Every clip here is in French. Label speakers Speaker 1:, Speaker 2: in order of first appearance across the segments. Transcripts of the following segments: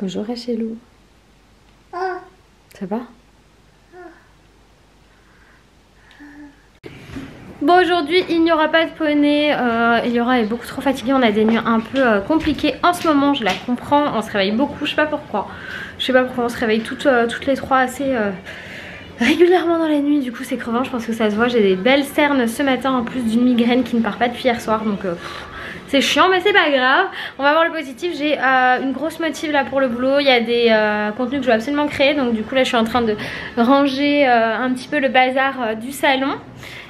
Speaker 1: Bonjour Rachelou. Ça va? Bon, aujourd'hui il n'y aura pas de poney, Eliora est beaucoup trop fatiguée, on a des nuits un peu compliquées en ce moment, je la comprends, on se réveille beaucoup, je sais pas pourquoi. Je sais pas pourquoi on se réveille toutes les trois assez régulièrement dans la nuit, du coup c'est crevant, je pense que ça se voit, j'ai des belles cernes ce matin en plus d'une migraine qui ne part pas depuis hier soir, donc c'est chiant mais c'est pas grave. On va voir le positif, j'ai une grosse motive là pour le boulot, il y a des contenus que je dois absolument créer, donc du coup là je suis en train de ranger un petit peu le bazar du salon.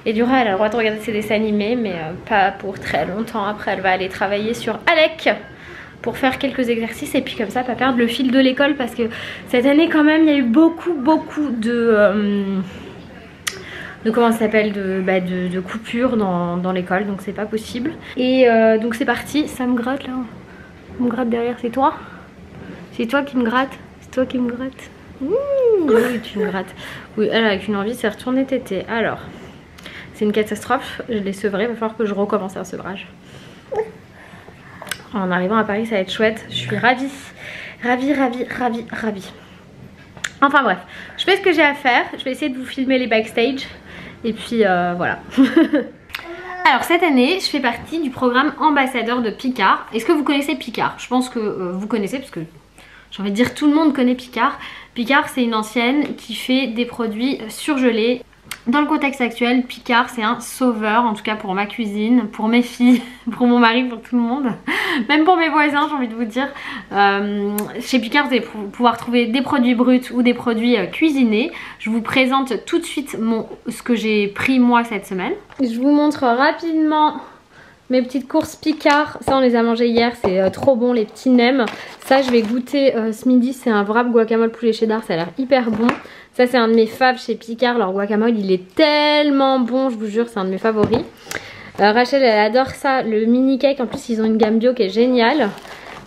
Speaker 1: Et du coup elle a le droit de regarder ses dessins animés mais pas pour très longtemps. Après elle va aller travailler sur Alec pour faire quelques exercices et puis comme ça pas perdre le fil de l'école, parce que cette année quand même il y a eu beaucoup de comment ça s'appelle, de coupures dans l'école, donc c'est pas possible. Et donc c'est parti, ça me gratte là, on me gratte derrière, c'est toi? C'est toi qui me gratte? C'est toi qui me gratte? Oui tu me grattes. Oui, elle a qu'une envie, c'est retourner téter. Alors c'est une catastrophe, je l'ai sevré, il va falloir que je recommence un sevrage. En arrivant à Paris ça va être chouette, je suis ravie. Ravie. Enfin bref, je fais ce que j'ai à faire, je vais essayer de vous filmer les backstage. Et puis voilà. Alors cette année je fais partie du programme ambassadeur de Picard. Est-ce que vous connaissez Picard? Je pense que vous connaissez, parce que j'ai envie de dire tout le monde connaît Picard. Picard c'est une ancienne qui fait des produits surgelés. Dans le contexte actuel, Picard c'est un sauveur, en tout cas pour ma cuisine, pour mes filles, pour mon mari, pour tout le monde, même pour mes voisins j'ai envie de vous dire. Chez Picard vous allez pouvoir trouver des produits bruts ou des produits cuisinés. Je vous présente tout de suite ce que j'ai pris moi cette semaine. Je vous montre rapidement mes petites courses Picard. Ça on les a mangées hier, c'est trop bon, les petits nems. Ça je vais goûter ce midi, c'est un wrap guacamole poulet cheddar, ça a l'air hyper bon. Ça c'est un de mes faves chez Picard, leur guacamole il est tellement bon, je vous jure, c'est un de mes favoris. Rachel elle adore ça, le mini cake, en plus ils ont une gamme bio qui est géniale.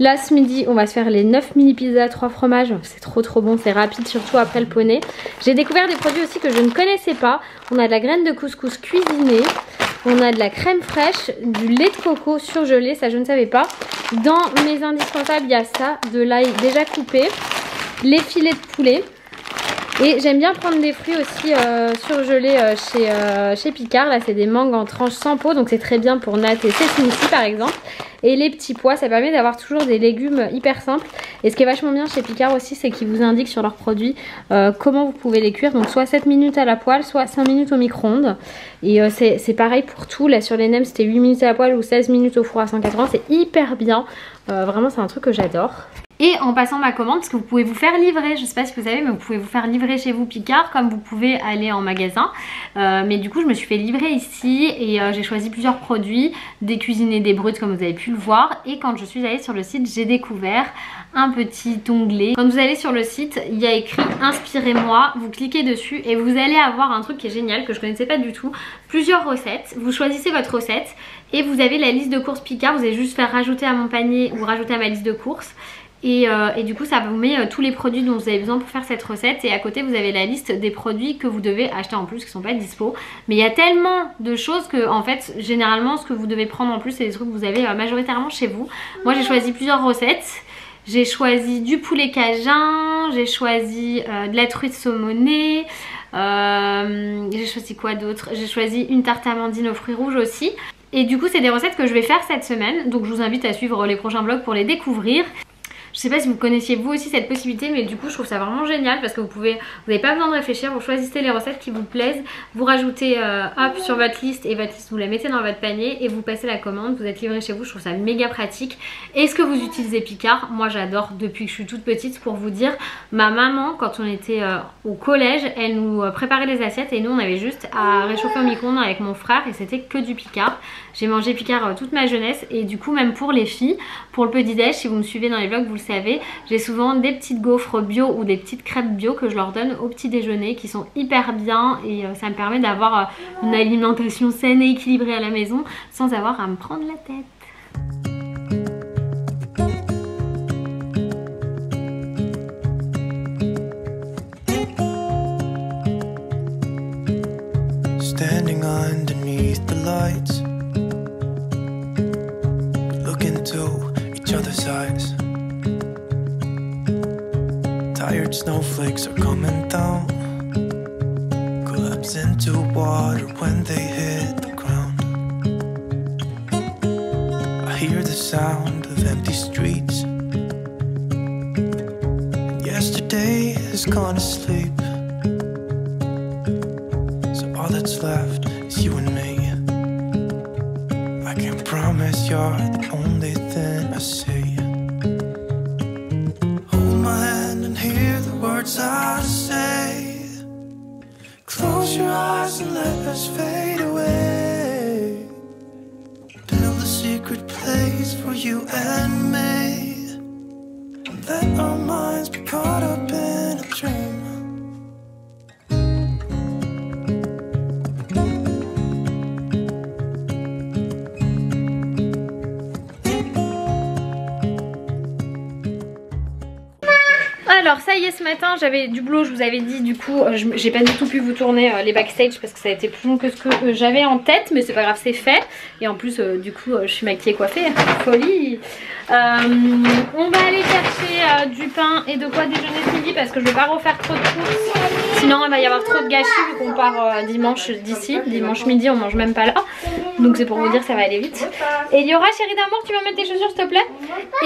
Speaker 1: Là ce midi on va se faire les 9 mini pizzas 3 fromages, c'est trop bon, c'est rapide surtout après le poney. J'ai découvert des produits aussi que je ne connaissais pas. On a de la graine de couscous cuisinée, on a de la crème fraîche, du lait de coco surgelé, ça je ne savais pas. Dans mes indispensables il y a ça, de l'ail déjà coupé, les filets de poulet. Et j'aime bien prendre des fruits aussi surgelés chez Picard. Là c'est des mangues en tranches sans peau, donc c'est très bien pour Nat et Cécile ici par exemple. Et les petits pois, ça permet d'avoir toujours des légumes hyper simples. Et ce qui est vachement bien chez Picard aussi, c'est qu'ils vous indiquent sur leurs produits comment vous pouvez les cuire. Donc soit 7 minutes à la poêle, soit 5 minutes au micro-ondes. Et c'est pareil pour tout. Là sur les nems c'était 8 minutes à la poêle ou 16 minutes au four à 180. C'est hyper bien. Vraiment c'est un truc que j'adore. Et en passant ma commande, parce que vous pouvez vous faire livrer, je sais pas si vous savez, mais vous pouvez vous faire livrer chez vous Picard comme vous pouvez aller en magasin. Mais du coup je me suis fait livrer ici et j'ai choisi plusieurs produits, des cuisinés, des bruts comme vous avez pu le voir. Et quand je suis allée sur le site, j'ai découvert un petit onglet. Quand vous allez sur le site, il y a écrit inspirez-moi, vous cliquez dessus et vous allez avoir un truc qui est génial, que je connaissais pas du tout. Plusieurs recettes, vous choisissez votre recette et vous avez la liste de courses Picard, vous allez juste faire rajouter à mon panier ou rajouter à ma liste de courses. Et du coup ça vous met tous les produits dont vous avez besoin pour faire cette recette. Et à côté vous avez la liste des produits que vous devez acheter en plus qui sont pas dispo. Mais il y a tellement de choses que en fait généralement ce que vous devez prendre en plus c'est des trucs que vous avez majoritairement chez vous. Moi j'ai choisi plusieurs recettes. J'ai choisi du poulet cajun, j'ai choisi de la truite saumonée, j'ai choisi quoi d'autre? J'ai choisi une tarte amandine aux fruits rouges aussi. Et du coup c'est des recettes que je vais faire cette semaine. Donc je vous invite à suivre les prochains vlogs pour les découvrir. Je sais pas si vous connaissiez vous aussi cette possibilité, mais du coup je trouve ça vraiment génial parce que vous n'avez pas besoin de réfléchir, vous choisissez les recettes qui vous plaisent, vous rajoutez hop sur votre liste et votre liste vous la mettez dans votre panier et vous passez la commande, vous êtes livré chez vous. Je trouve ça méga pratique. Est-ce que vous utilisez Picard? Moi j'adore depuis que je suis toute petite. Pour vous dire, ma maman quand on était au collège, elle nous préparait les assiettes et nous on avait juste à réchauffer au micro-ondes avec mon frère et c'était que du Picard. J'ai mangé Picard toute ma jeunesse et du coup même pour les filles, pour le petit déj, si vous me suivez dans les vlogs vous le savez, j'ai souvent des petites gaufres bio ou des petites crêpes bio que je leur donne au petit déjeuner qui sont hyper bien et ça me permet d'avoir une alimentation saine et équilibrée à la maison sans avoir à me prendre la tête.
Speaker 2: Standing underneath the lights, look into each other's eyes. and snowflakes are coming down, collapse into water when they hit the ground. I hear the sound of empty streets, and yesterday has gone to sleep. So all that's left is you and me. I can't promise you're the only thing I see. Hold my hand and hear the words I say. Close your eyes and let us fade away. Build a secret place for you and me, and let our minds be caught up in a dream.
Speaker 1: Alors ça y est, ce matin j'avais du boulot, je vous avais dit, du coup j'ai pas du tout pu vous tourner les backstage parce que ça a été plus long que ce que j'avais en tête, mais c'est pas grave, c'est fait. Et en plus du coup je suis maquillée, coiffée, folie. On va aller chercher du pain et de quoi déjeuner ce midi parce que je vais pas refaire trop de courses, sinon il va y avoir trop de gâchis vu qu'on part dimanche d'ici. Dimanche midi on mange même pas là, donc c'est pour vous dire ça va aller vite. Eliora, chérie d'amour, tu vas mettre tes chaussures s'il te plaît.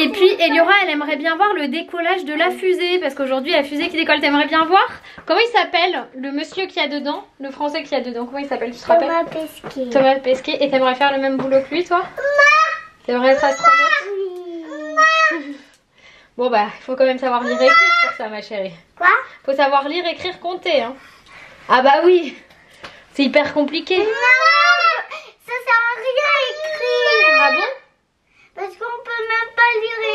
Speaker 1: Et puis Eliora, elle aimerait bien voir le décollage de la fusée parce qu'aujourd'hui la fusée qui décolle, t'aimerais bien voir. Comment il s'appelle le monsieur qui a dedans, le français qui a dedans, comment il s'appelle, tu te rappelles?
Speaker 3: Thomas Pesquet.
Speaker 1: Thomas Pesquet. Et t'aimerais faire le même boulot que lui toi? T'aimerais être astronaute? Bon bah il faut quand même savoir lire et écrire pour ça ma chérie.
Speaker 3: Quoi?
Speaker 1: Faut savoir lire, écrire, compter hein. Ah bah oui, c'est hyper compliqué.
Speaker 3: Non, ça sert à rien à écrire.
Speaker 1: Ah bon?
Speaker 3: Parce qu'on peut même pas lire et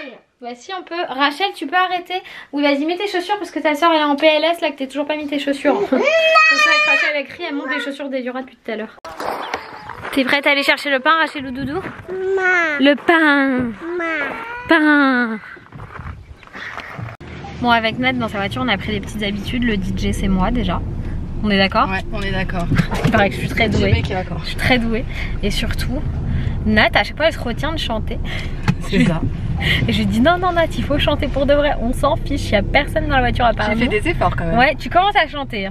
Speaker 3: écrire.
Speaker 1: Bah si on peut. Rachel, tu peux arrêter. Oui vas-y, mets tes chaussures parce que ta soeur elle est en PLS là, que t'es toujours pas mis tes chaussures. C'est ça que Rachel a crié, elle monte les chaussures d'Eliora depuis tout à l'heure. T'es prête à aller chercher le pain, Rachel ou Doudou? Le pain. Pain. Bon, avec Nat dans sa voiture on a pris des petites habitudes. Le DJ c'est moi déjà. On est d'accord?
Speaker 4: Ouais, on est d'accord.
Speaker 1: Il paraît que je suis très douée.
Speaker 4: Le mec est d'accord.
Speaker 1: Je suis très douée. Et surtout, Nat à chaque fois elle se retient de chanter.
Speaker 4: C'est ça.
Speaker 1: Et je lui dis non Nat, il faut chanter pour de vrai, on s'en fiche, il n'y a personne dans la voiture à part nous.
Speaker 4: J'ai fait des efforts quand même.
Speaker 1: Ouais, tu commences à chanter.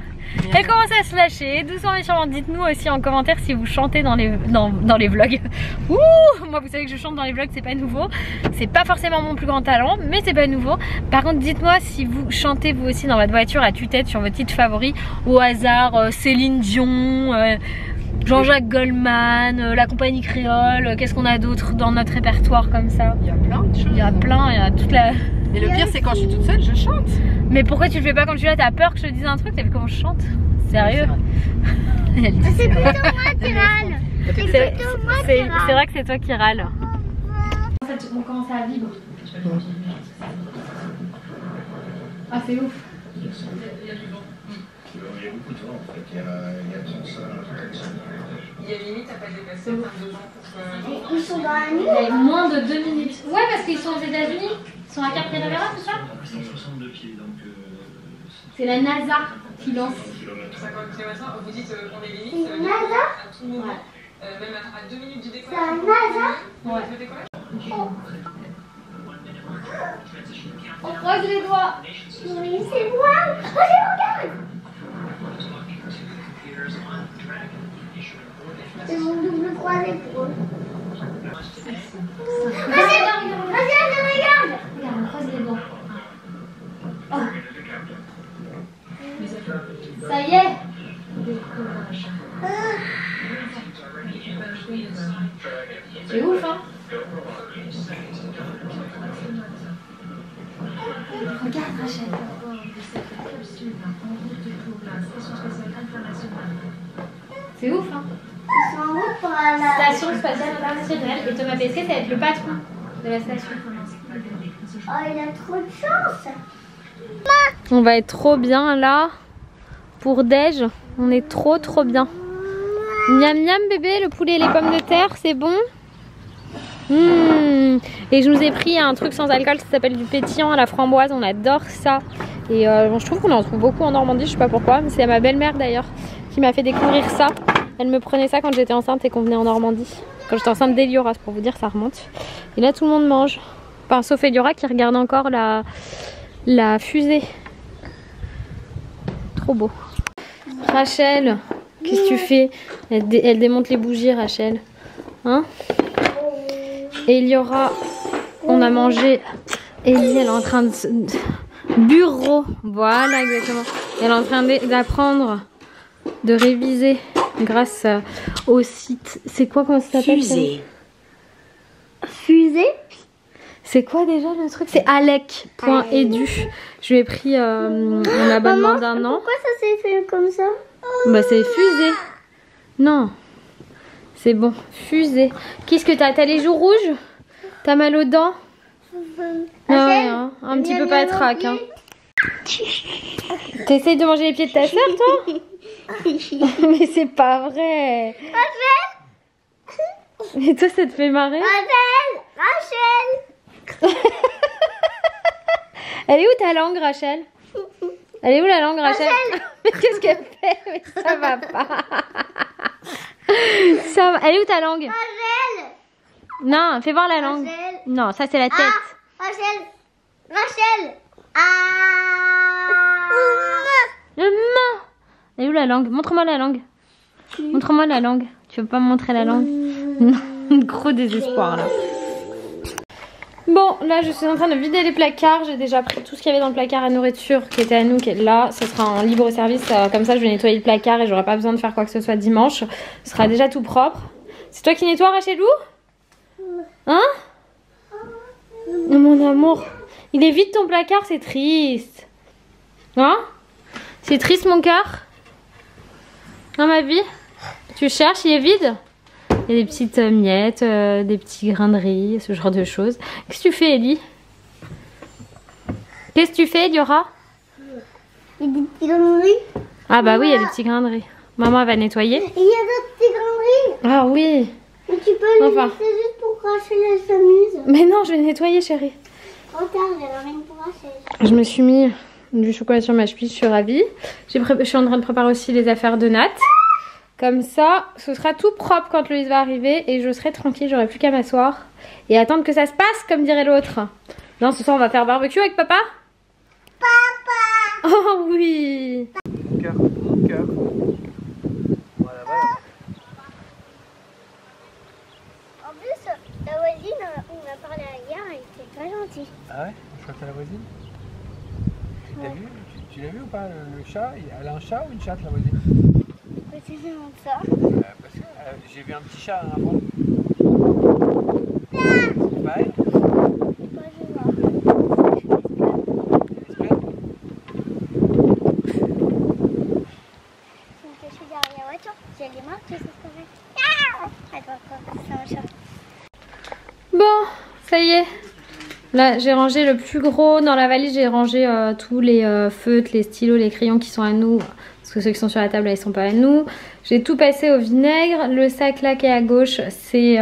Speaker 1: Elle commence à se lâcher, doucement mais sûrement. Dites-nous aussi en commentaire si vous chantez dans les vlogs. Ouh, moi vous savez que je chante dans les vlogs, c'est pas nouveau. C'est pas forcément mon plus grand talent, mais c'est pas nouveau. Par contre dites-moi si vous chantez vous aussi dans votre voiture à tue-tête sur vos titres favoris. Au hasard, Céline Dion, Jean-Jacques Goldman, la compagnie créole, qu'est-ce qu'on a d'autre dans notre répertoire comme ça?
Speaker 4: Il y a plein de choses.
Speaker 1: Il y a plein, il y a toute la...
Speaker 4: Et le pire c'est quand je suis toute seule, je chante.
Speaker 1: Mais pourquoi tu le fais pas quand je suis là? T'as peur que je te dise un truc? T'as vu comment je chante? Sérieux?
Speaker 3: C'est plutôt moi qui râle.
Speaker 1: C'est vrai que c'est toi qui râle. En fait, on commence à vivre. Ah c'est ouf.
Speaker 5: Il y a beaucoup de vent en fait, il y a tout ça.
Speaker 4: Il y a limite à pas dépasser 22 ans pour
Speaker 3: Ils sont dans la nuit.
Speaker 1: Il y a moins de 2 minutes. Ouais, parce qu'ils sont aux États-Unis. Ils sont à Cap Canaveral, c'est ça?
Speaker 5: 162 pieds donc.
Speaker 1: C'est la NASA qui lance.
Speaker 5: 50
Speaker 4: km/h, vous dites on est limite.
Speaker 3: C'est NASA?
Speaker 4: À tout moment, même à 2 minutes du
Speaker 3: C'est
Speaker 4: décollage.
Speaker 3: un NASA?
Speaker 1: Ouais.
Speaker 4: Le décollage.
Speaker 1: On croise les doigts.
Speaker 3: Oui, c'est moi. Regarde. C'est mon double croisé pour eux. Regarde.
Speaker 1: Regarde, on croise les doigts. Oh. Ça y est. C'est ouf hein. Regarde Rachel. C'est ouf hein.
Speaker 3: Ils sont en route pour la
Speaker 1: Station spatiale internationale. Et Thomas Pesquet ça va être le patron de la station.
Speaker 3: Oh, il a trop de chance.
Speaker 1: On va être trop bien là pour déj. On est trop bien. Miam miam bébé, le poulet et les pommes de terre, c'est bon. Et je nous ai pris un truc sans alcool, ça s'appelle du pétillant à la framboise, on adore ça. Et bon, je trouve qu'on en trouve beaucoup en Normandie, je sais pas pourquoi, mais c'est ma belle-mère d'ailleurs qui m'a fait découvrir ça. Elle me prenait ça quand j'étais enceinte et qu'on venait en Normandie. Quand j'étais enceinte d'Eliora, pour vous dire, ça remonte. Et là tout le monde mange. Enfin sauf Eliora qui regarde encore la la fusée. Trop beau. Rachel, qu'est-ce que tu fais? Elle démonte les bougies, Rachel. Hein? Et il y aura... On a mangé... Ellie, elle est en train de... Bureau. Voilà, exactement. Elle est en train d'apprendre, de réviser grâce au site. C'est quoi, comment ça s'appelle?
Speaker 3: Fusée. Fusée?
Speaker 1: C'est quoi déjà le truc? C'est alec.edu. Je lui ai pris un abonnement d'un an.
Speaker 3: Pourquoi ça s'est fait comme ça?
Speaker 1: Bah c'est fusée. Non. C'est bon. Fusée. Qu'est-ce que t'as? T'as les joues rouges? T'as mal aux dents? Ah ouais, hein, un petit peu patraque. Hein. T'essayes de manger les pieds de ta sœur, toi? Mais c'est pas vrai. Mais toi, ça te fait marrer?
Speaker 3: Rachel!
Speaker 1: Elle est où ta langue, Rachel? Elle est où la langue, Rachel? Mais qu'est-ce qu'elle fait? Mais ça va pas. Ça va. Elle est où ta langue?
Speaker 3: Rachel!
Speaker 1: Non, fais voir la langue.
Speaker 3: Rachel.
Speaker 1: Non, ça c'est la tête.
Speaker 3: Rachel! Rachel!
Speaker 1: Le main. Elle est où la langue? Montre-moi la langue. Montre-moi la langue. Tu veux pas me montrer la langue? Non, gros désespoir là. Bon, là je suis en train de vider les placards. J'ai déjà pris tout ce qu'il y avait dans le placard à nourriture qui était à nous, qui est là. Ce sera en libre service. Comme ça, je vais nettoyer le placard et j'aurai pas besoin de faire quoi que ce soit dimanche. Ce sera déjà tout propre. C'est toi qui nettoies, Rachelou? Hein? Oh, mon amour. Il est vide ton placard, c'est triste. Hein? C'est triste mon cœur? Hein, ma vie? Tu cherches, il est vide? Il y a des petites miettes, des petits grains de riz, ce genre de choses. Qu'est-ce que tu fais, Ellie? Qu'est-ce que tu fais, Diora?
Speaker 3: Il y a des petits grains de riz.
Speaker 1: Ah bah oui, il y a des petits grains de riz. Maman va nettoyer.
Speaker 3: Il y a des petits grains de riz.
Speaker 1: Ah oui.
Speaker 3: Mais tu peux les
Speaker 1: Enfin.
Speaker 3: laisser juste pour Rachel, elle s'amuse.
Speaker 1: Mais non, je vais nettoyer, chérie.
Speaker 3: Regarde, elle a rien pour Rachel.
Speaker 1: Je me suis mis du chocolat sur ma cheville, je suis ravie. Je suis en train de préparer aussi les affaires de Nat. Comme ça, ce sera tout propre quand Loïs va arriver et je serai tranquille, j'aurai plus qu'à m'asseoir et attendre que ça se passe, comme dirait l'autre. Non, ce soir on va faire barbecue avec papa? Papa! Oh oui!
Speaker 5: Cœur, cœur. Voilà, voilà.
Speaker 3: En plus, la voisine, on a parlé hier, elle était très gentille.
Speaker 5: Ah ouais? Je crois que t'as la voisine? T'as vu? Tu l'as vu ou pas le chat? Elle a un chat ou une chatte, la voisine?
Speaker 3: C'est vraiment ça.
Speaker 5: Parce que j'ai vu un petit chat avant. C'est pas elle?
Speaker 3: Moi, je vais voir. Je suis derrière la voiture. J'ai les mains, tu sais ce que c'est. Attends, c'est un chat.
Speaker 1: Bon, ça y est. Là, j'ai rangé le plus gros. Dans la valise, j'ai rangé tous les feutres, les stylos, les crayons qui sont à nous. Parce que ceux qui sont sur la table, là, ils sont pas à nous. J'ai tout passé au vinaigre. Le sac là qui est à gauche, c'est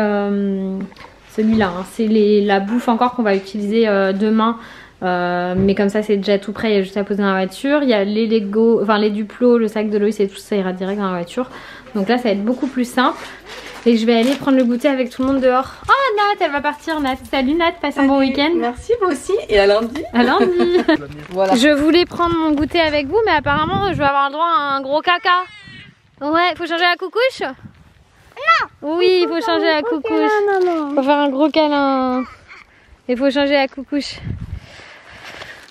Speaker 1: celui-là. Hein. C'est la bouffe encore qu'on va utiliser demain. Mais comme ça, c'est déjà tout prêt. Il y a juste à poser dans la voiture. Il y a les Lego, enfin les Duplo, le sac de Loïs et tout ça ira direct dans la voiture. Donc là, ça va être beaucoup plus simple. Et je vais aller prendre le goûter avec tout le monde dehors. Oh Nat, elle va partir Nat. Salut Nat, passe un bon week-end.
Speaker 6: Merci, vous aussi. Et à lundi.
Speaker 1: À lundi.
Speaker 6: Voilà.
Speaker 1: Je voulais prendre mon goûter avec vous, mais apparemment je vais avoir le droit à un gros caca. Ouais, faut changer la coucouche? Non. Oui, il faut changer la coucouche. Faut faire un gros câlin. Il faut changer la coucouche.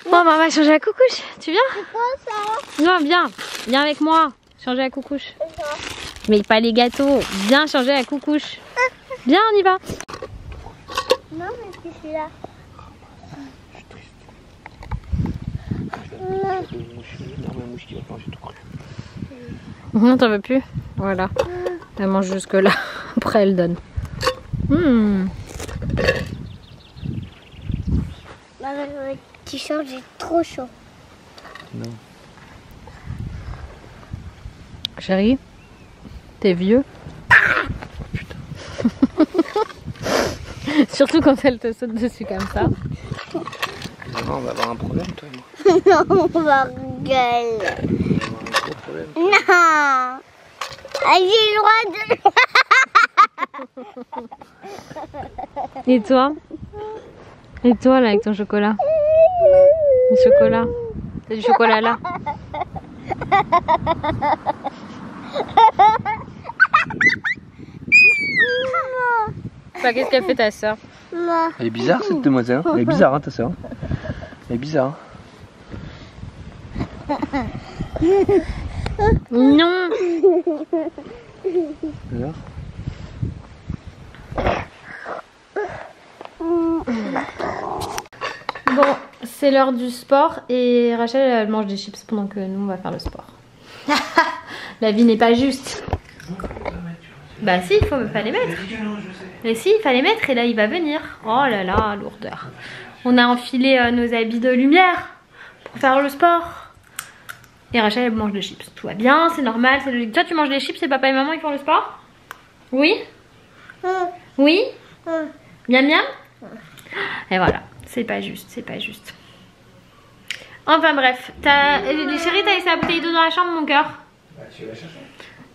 Speaker 1: Bon, bah, on va changer la coucouche. Tu viens?
Speaker 3: C'est quoi ça?
Speaker 1: Non, viens. Viens avec moi. Changer la coucouche. Mais pas les gâteaux. Viens changer la coucouche. Viens, on y va.
Speaker 3: Non, mais c'est celui-là.
Speaker 1: Non, t'en veux plus? Voilà. Elle mange jusque là. Après, elle donne.
Speaker 3: Avec le t-shirt, j'ai trop chaud.
Speaker 5: Non.
Speaker 1: Chérie, t'es vieux. Surtout quand elle te saute dessus comme ça.
Speaker 5: On va avoir un problème, toi et moi.
Speaker 3: Non, on va gueule.
Speaker 5: On va avoir un gros problème.
Speaker 3: Non. J'ai le droit de...
Speaker 1: Et toi? Et toi là avec ton chocolat? Du chocolat. T'as du chocolat là. Bah, qu'est-ce qu'elle fait ta soeur?
Speaker 5: Elle est bizarre cette demoiselle. Elle est bizarre hein, ta soeur. Elle est bizarre.
Speaker 1: Non.
Speaker 5: Alors
Speaker 1: Bon, c'est l'heure du sport et Rachel elle mange des chips pendant que nous on va faire le sport. La vie n'est pas juste. Bah si, fallait mettre. Mais si, il fallait mettre et là il va venir. Oh là là, lourdeur. On a enfilé nos habits de lumière pour faire le sport. Et Rachel elle mange des chips. Tout va bien, c'est normal, c'est logique. Toi tu manges des chips et papa et maman ils font le sport? Oui? Oui? Miam miam? Et voilà, c'est pas juste, c'est pas juste. Enfin bref, les chéris, t'as laissé la bouteille d'eau dans la chambre, mon cœur?
Speaker 5: Bah, tu vas la chercher.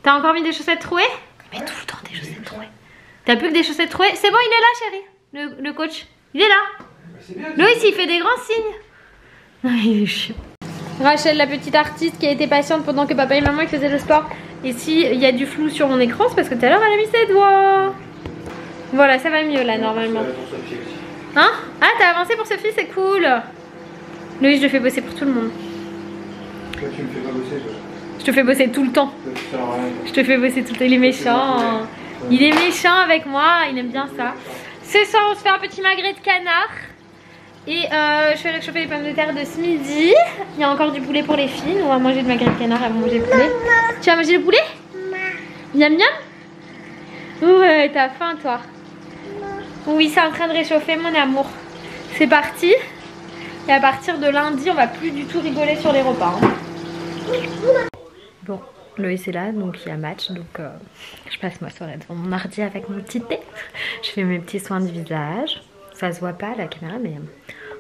Speaker 1: T'as encore mis des chaussettes trouées? Il met tout le temps des chaussettes trouées. T'as plus que des chaussettes trouées? C'est bon, il est là, chérie. Le coach, il est là.
Speaker 5: Bah,
Speaker 1: Loïs, il fait des grands signes. Non, il est chiant. Rachel, la petite artiste qui a été patiente pendant que papa et maman ils faisaient le sport. Et si il y a du flou sur mon écran, c'est parce que tout à l'heure elle a mis ses doigts. Voilà, ça va mieux là normalement. Hein? Ah, t'as avancé pour Sophie, c'est cool. Loïs, je le fais bosser pour tout le monde.
Speaker 5: Toi, tu me fais pas bosser, toi.
Speaker 1: Je te fais bosser tout le temps. Je te fais bosser tout le temps. Il est méchant. Il est méchant avec moi. Il aime bien ça. Ce soir, on se fait un petit magret de canard. Et je vais réchauffer les pommes de terre de ce midi. Il y a encore du poulet pour les filles. On va manger le magret de canard. Elles vont manger le poulet. Tu vas manger le poulet? Miam miam? Ouais, t'as faim toi? Oui, c'est en train de réchauffer mon amour. C'est parti. Et à partir de lundi, on va plus du tout rigoler sur les repas. Hein. Bon, Loïs est là, donc il y a match. Donc je passe ma soirée devant mon ordi avec mon petit thé. Je fais mes petits soins du visage. Ça se voit pas à la caméra, mais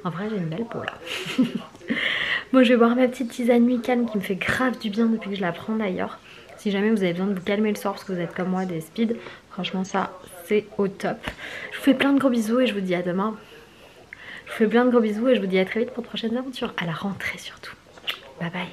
Speaker 1: en vrai j'ai une belle peau là. Bon, je vais boire ma petite tisane nuit calme qui me fait grave du bien depuis que je la prends d'ailleurs. Si jamais vous avez besoin de vous calmer le soir parce que vous êtes comme moi des speeds, franchement ça c'est au top. Je vous fais plein de gros bisous et je vous dis à demain. Je vous fais plein de gros bisous et je vous dis à très vite pour de prochaines aventures. À la rentrée surtout. Bye bye.